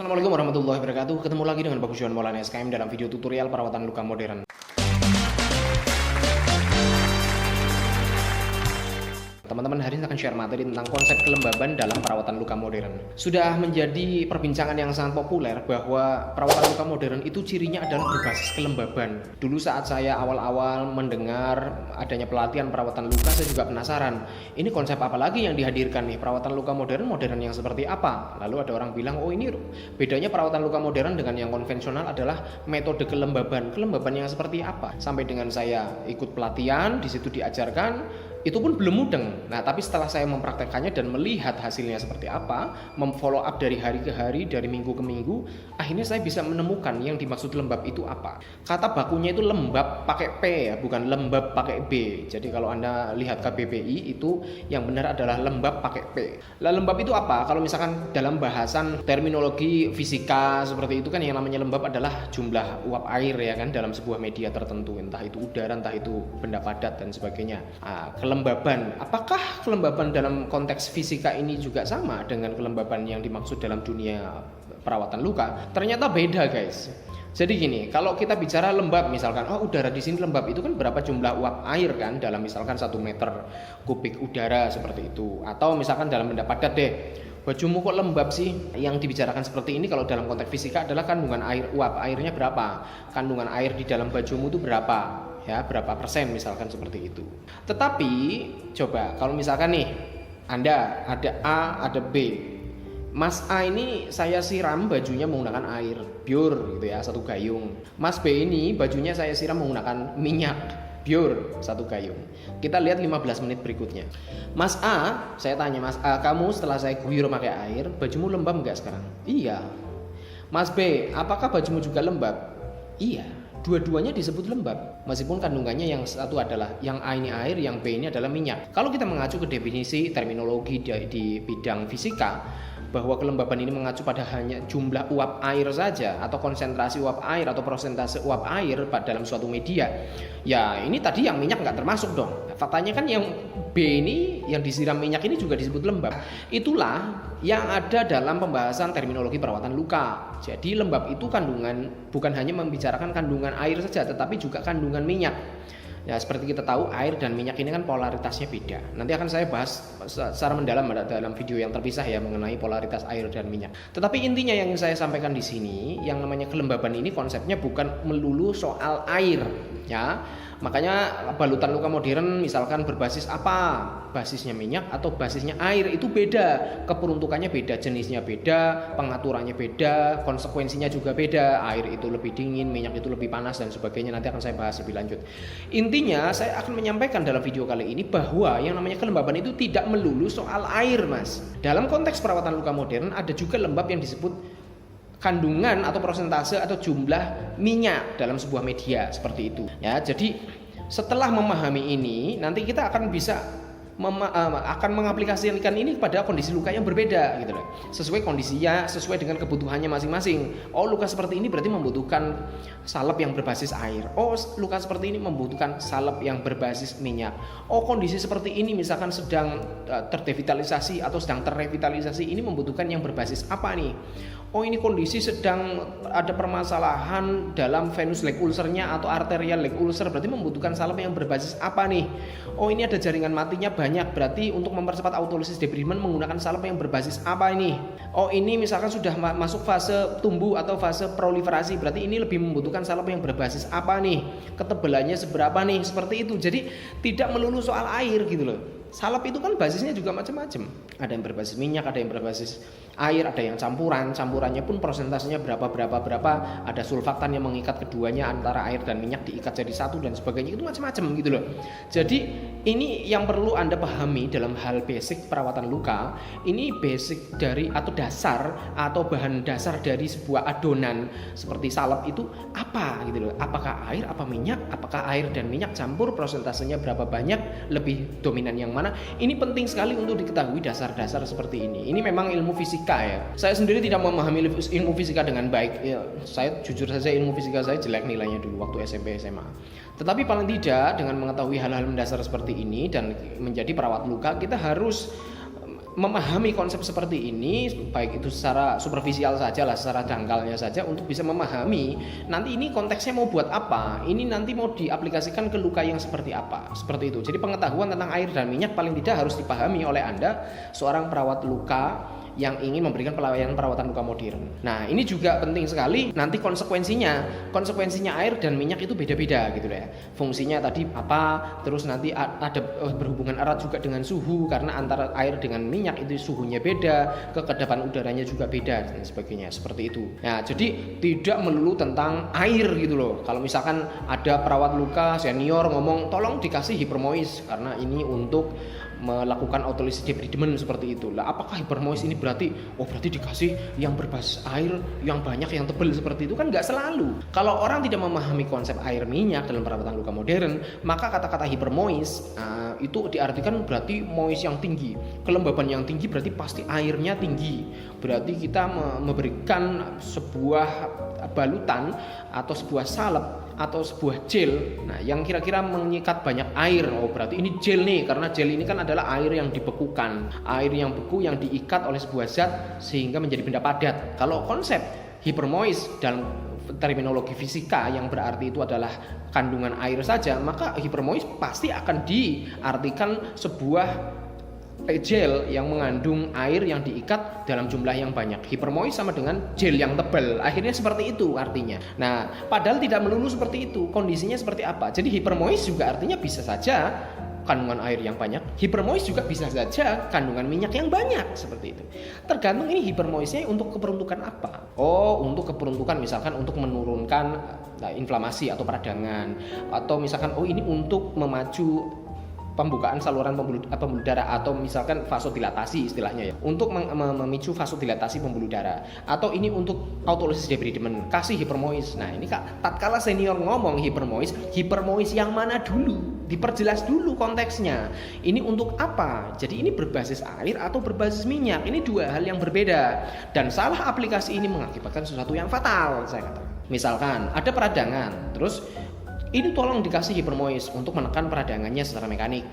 Assalamualaikum warahmatullahi wabarakatuh. Ketemu lagi dengan Bagus Johan Maulana SKM dalam video tutorial perawatan luka modern. Teman-teman, hari ini akan share materi tentang konsep kelembaban dalam perawatan luka modern. Sudah menjadi perbincangan yang sangat populer bahwa perawatan luka modern itu cirinya adalah berbasis kelembaban. Dulu saat saya awal-awal mendengar adanya pelatihan perawatan luka, saya juga penasaran. Ini konsep apa lagi yang dihadirkan nih? Perawatan luka modern yang seperti apa? Lalu ada orang bilang, oh ini bedanya perawatan luka modern dengan yang konvensional adalah metode kelembaban. Kelembaban yang seperti apa? Sampai dengan saya ikut pelatihan, di situ diajarkan, itu pun belum mudeng. Nah, tapi setelah saya mempraktekannya dan melihat hasilnya seperti apa, memfollow up dari hari ke hari, dari minggu ke minggu, akhirnya saya bisa menemukan yang dimaksud lembab itu apa. Kata bakunya itu lembab pakai P ya, bukan lembab pakai B. Jadi kalau Anda lihat KBBI itu yang benar adalah lembab pakai P. Lah lembab itu apa? Kalau misalkan dalam bahasan terminologi fisika seperti itu kan yang namanya lembab adalah jumlah uap air ya kan dalam sebuah media tertentu, entah itu udara, entah itu benda padat dan sebagainya. Kelembaban, apakah kelembaban dalam konteks fisika ini juga sama dengan kelembaban yang dimaksud dalam dunia perawatan luka? Ternyata beda, guys. Jadi gini, kalau kita bicara lembab, misalkan, oh udara di sini lembab, itu kan berapa jumlah uap air kan dalam misalkan 1 meter kubik udara seperti itu. Atau misalkan dalam benda padat deh, bajumu kok lembab sih? Yang dibicarakan seperti ini kalau dalam konteks fisika adalah kandungan air, uap airnya berapa, kandungan air di dalam bajumu itu berapa, ya berapa persen misalkan seperti itu. Tetapi coba kalau misalkan nih Anda ada A ada B, Mas A ini saya siram bajunya menggunakan air pure gitu ya, 1 gayung. Mas B ini bajunya saya siram menggunakan minyak pure, 1 gayung. Kita lihat 15 menit berikutnya. Mas A, saya tanya Mas A, kamu setelah saya guyur pakai air, bajumu lembab nggak sekarang? Iya. Mas B, apakah bajumu juga lembab? Iya. Dua-duanya disebut lembab, meskipun kandungannya yang satu adalah yang A ini air, yang B ini adalah minyak. Kalau kita mengacu ke definisi terminologi di bidang fisika, bahwa kelembaban ini mengacu pada hanya jumlah uap air saja, atau konsentrasi uap air atau persentase uap air dalam suatu media, ya ini tadi yang minyak nggak termasuk dong. Faktanya kan yang B ini, yang disiram minyak ini juga disebut lembab. Itulah yang ada dalam pembahasan terminologi perawatan luka. Jadi lembab itu kandungan, bukan hanya membicarakan kandungan air saja, tetapi juga kandungan minyak. Ya seperti kita tahu air dan minyak ini kan polaritasnya beda. Nanti akan saya bahas secara mendalam dalam video yang terpisah ya mengenai polaritas air dan minyak. Tetapi intinya yang saya sampaikan di sini, yang namanya kelembaban ini konsepnya bukan melulu soal air, ya. Makanya balutan luka modern misalkan berbasis apa? Basisnya minyak atau basisnya air itu beda, keperuntukannya beda, jenisnya beda, pengaturannya beda, konsekuensinya juga beda. Air itu lebih dingin, minyak itu lebih panas dan sebagainya. Nanti akan saya bahas lebih lanjut. Intinya saya akan menyampaikan dalam video kali ini bahwa yang namanya kelembaban itu tidak melulu soal air, Mas. Dalam konteks perawatan luka modern ada juga lembab yang disebut kandungan atau persentase atau jumlah minyak dalam sebuah media seperti itu ya. Jadi setelah memahami ini nanti kita akan bisa akan mengaplikasikan ini pada kondisi luka yang berbeda gitu loh. Sesuai kondisinya, sesuai dengan kebutuhannya masing-masing. Oh, luka seperti ini berarti membutuhkan salep yang berbasis air. Oh, luka seperti ini membutuhkan salep yang berbasis minyak. Oh, kondisi seperti ini misalkan sedang terdevitalisasi atau sedang terrevitalisasi, ini membutuhkan yang berbasis apa nih? Oh, ini kondisi sedang ada permasalahan dalam venous leg ulcernya atau arterial leg ulcer, berarti membutuhkan salep yang berbasis apa nih? Oh, ini ada jaringan matinya banyak, berarti untuk mempercepat autolisis debridement menggunakan salep yang berbasis apa ini? Oh, ini misalkan sudah masuk fase tumbuh atau fase proliferasi, berarti ini lebih membutuhkan salep yang berbasis apa nih? Ketebalannya seberapa nih? Seperti itu. Jadi tidak melulu soal air gitu loh. Salep itu kan basisnya juga macam-macam. Ada yang berbasis minyak, ada yang berbasis air, ada yang campurannya pun persentasenya berapa. Ada sulfaktan yang mengikat keduanya antara air dan minyak diikat jadi satu dan sebagainya, itu macam-macam gitu loh. Jadi ini yang perlu Anda pahami dalam hal basic perawatan luka. Ini basic dari atau dasar atau bahan dasar dari sebuah adonan seperti salep itu apa gitu loh. Apakah air, apa minyak, apakah air dan minyak campur, persentasenya berapa banyak, lebih dominan yang mana? Ini penting sekali untuk diketahui dasar-dasar seperti ini. Ini memang ilmu fisika ya. Saya sendiri tidak memahami ilmu fisika dengan baik. Ya, saya jujur saja ilmu fisika saya jelek nilainya dulu waktu SMP SMA. Tetapi paling tidak dengan mengetahui hal-hal mendasar seperti ini dan menjadi perawat luka, kita harus memahami konsep seperti ini, baik itu secara superficial saja lah, secara dangkalnya saja, untuk bisa memahami nanti ini konteksnya mau buat apa, ini nanti mau diaplikasikan ke luka yang seperti apa, seperti itu. Jadi pengetahuan tentang air dan minyak paling tidak harus dipahami oleh Anda, seorang perawat luka yang ingin memberikan pelayanan perawatan luka modern. Nah, ini juga penting sekali nanti konsekuensinya air dan minyak itu beda-beda gitu ya. Fungsinya tadi apa, terus nanti ada berhubungan erat juga dengan suhu, karena antara air dengan minyak itu suhunya beda, kekedapan udaranya juga beda dan sebagainya, seperti itu. Nah, jadi tidak melulu tentang air gitu loh. Kalau misalkan ada perawat luka senior ngomong tolong dikasih hipermois karena ini untuk melakukan autolysis debridement seperti itu. Lah apakah hipermois ini berarti dikasih yang berbasis air yang banyak, yang tebal seperti itu? Kan nggak selalu. Kalau orang tidak memahami konsep air minyak dalam perawatan luka modern, maka kata-kata hipermois itu diartikan berarti mois yang tinggi, kelembaban yang tinggi, berarti pasti airnya tinggi. Berarti kita memberikan sebuah balutan atau sebuah salep atau sebuah gel, nah yang kira-kira mengikat banyak air. Oh berarti ini gel nih, karena gel ini kan adalah air yang dibekukan, air yang beku yang diikat oleh sebuah zat sehingga menjadi benda padat. Kalau konsep hipermois dalam terminologi fisika yang berarti itu adalah kandungan air saja, maka hipermois pasti akan diartikan sebuah gel yang mengandung air yang diikat dalam jumlah yang banyak. Hipermois sama dengan gel yang tebal, akhirnya seperti itu artinya. Nah, padahal tidak melulu seperti itu. Kondisinya seperti apa? Jadi hipermois juga artinya bisa saja kandungan air yang banyak, hipermois juga bisa saja kandungan minyak yang banyak, seperti itu. Tergantung ini hipermoisnya untuk keperuntukan apa. Oh, untuk keperuntukan misalkan untuk menurunkan inflamasi atau peradangan, atau misalkan ini untuk memacu pembukaan saluran pembuluh darah, atau misalkan vasodilatasi istilahnya ya, untuk memicu vasodilatasi pembuluh darah, atau ini untuk autolysis debridement, kasih hipermois. Nah ini tatkala senior ngomong hipermois yang mana dulu, diperjelas dulu konteksnya, ini untuk apa. Jadi ini berbasis air atau berbasis minyak, ini dua hal yang berbeda, dan salah aplikasi ini mengakibatkan sesuatu yang fatal. Saya katakan misalkan ada peradangan, terus ini tolong dikasih hipermois untuk menekan peradangannya secara mekanik,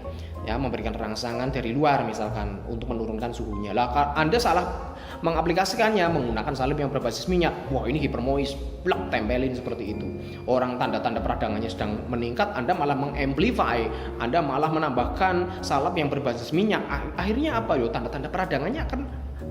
ya, memberikan rangsangan dari luar misalkan untuk menurunkan suhunya. Lah Anda salah mengaplikasikannya menggunakan salep yang berbasis minyak. Wah ini hipermois, plak tempelin seperti itu. Orang tanda-tanda peradangannya sedang meningkat, Anda malah mengamplify, Anda malah menambahkan salep yang berbasis minyak. Akhirnya apa yo? Tanda-tanda peradangannya akan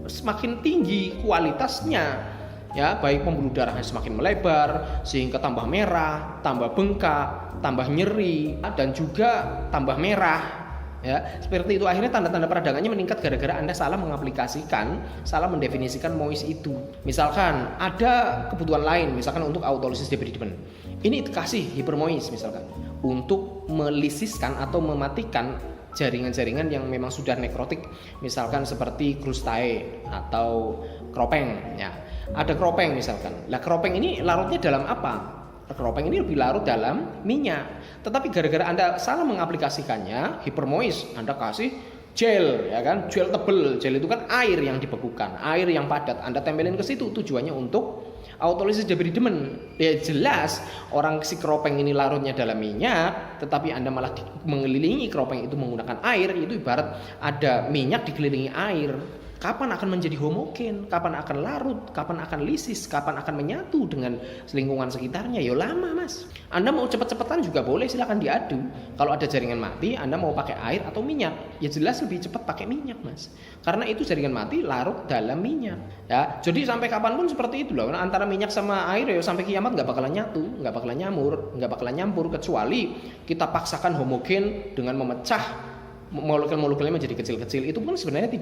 semakin tinggi kualitasnya. Ya, baik pembuluh darahnya semakin melebar sehingga tambah merah, tambah bengkak, tambah nyeri, dan juga tambah merah. Ya, seperti itu. Akhirnya tanda-tanda peradangannya meningkat gara-gara Anda salah mengaplikasikan, salah mendefinisikan mois itu. Misalkan ada kebutuhan lain, misalkan untuk autolysis debridement. Ini dikasih hipermois misalkan untuk melisiskan atau mematikan jaringan-jaringan yang memang sudah nekrotik, misalkan seperti krustae atau kropeng ya. Ada kropeng misalkan. Lah kropeng ini larutnya dalam apa? Kropeng ini lebih larut dalam minyak. Tetapi gara-gara Anda salah mengaplikasikannya, hipermois, Anda kasih gel, ya kan? Gel tebel. Gel itu kan air yang dibekukan, air yang padat. Anda tempelin ke situ, tujuannya untuk autolysis debridement. Ya jelas orang si kropeng ini larutnya dalam minyak, tetapi Anda malah mengelilingi kropeng itu menggunakan air. Itu ibarat ada minyak dikelilingi air. Kapan akan menjadi homogen, kapan akan larut, kapan akan lisis, kapan akan menyatu dengan lingkungan sekitarnya? Ya lama mas. Anda mau cepet-cepetan juga boleh, silakan diadu. Kalau ada jaringan mati, Anda mau pakai air atau minyak? Ya jelas lebih cepat pakai minyak mas. Karena itu jaringan mati larut dalam minyak. Ya, jadi sampai kapanpun seperti itu loh. Antara minyak sama air ya sampai kiamat nggak bakalan nyatu, nggak bakalan nyampur, kecuali kita paksakan homogen dengan memecah molekul-molekulnya menjadi kecil-kecil. Itu pun sebenarnya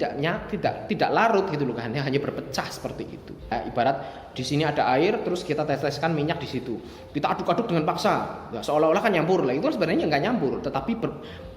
tidak larut gitu loh, hanya berpecah seperti itu. Nah, ibarat di sini ada air, terus kita teskan minyak di situ, kita aduk-aduk dengan paksa, ya, seolah-olah kan nyampur lah. Itu sebenarnya nggak nyampur, tetapi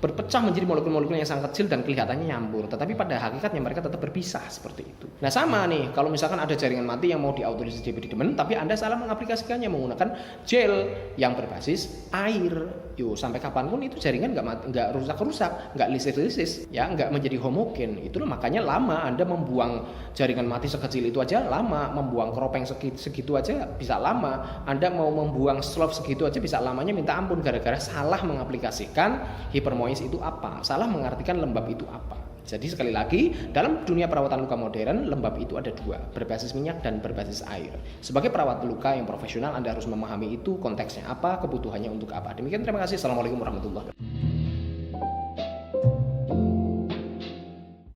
berpecah menjadi molekul-molekul yang sangat kecil dan kelihatannya nyampur, tetapi pada hakikatnya mereka tetap berpisah seperti itu. Nah sama nih, kalau misalkan ada jaringan mati yang mau diautolysis debridement, tapi Anda salah mengaplikasikannya menggunakan gel yang berbasis air, sampai kapanpun itu jaringan nggak rusak-rusak, nggak lisis, ya, nggak menjadi homogen. Itulah makanya lama Anda membuang jaringan mati sekecil itu aja lama, membuang kropeng segitu aja bisa lama, Anda mau membuang slove segitu aja bisa lamanya minta ampun gara-gara salah mengaplikasikan hipermois itu apa, salah mengartikan lembab itu apa. Jadi sekali lagi, dalam dunia perawatan luka modern, lembab itu ada dua, berbasis minyak dan berbasis air. Sebagai perawat luka yang profesional, Anda harus memahami itu, konteksnya apa, kebutuhannya untuk apa. Demikian, terima kasih. Assalamualaikum warahmatullahi wabarakatuh.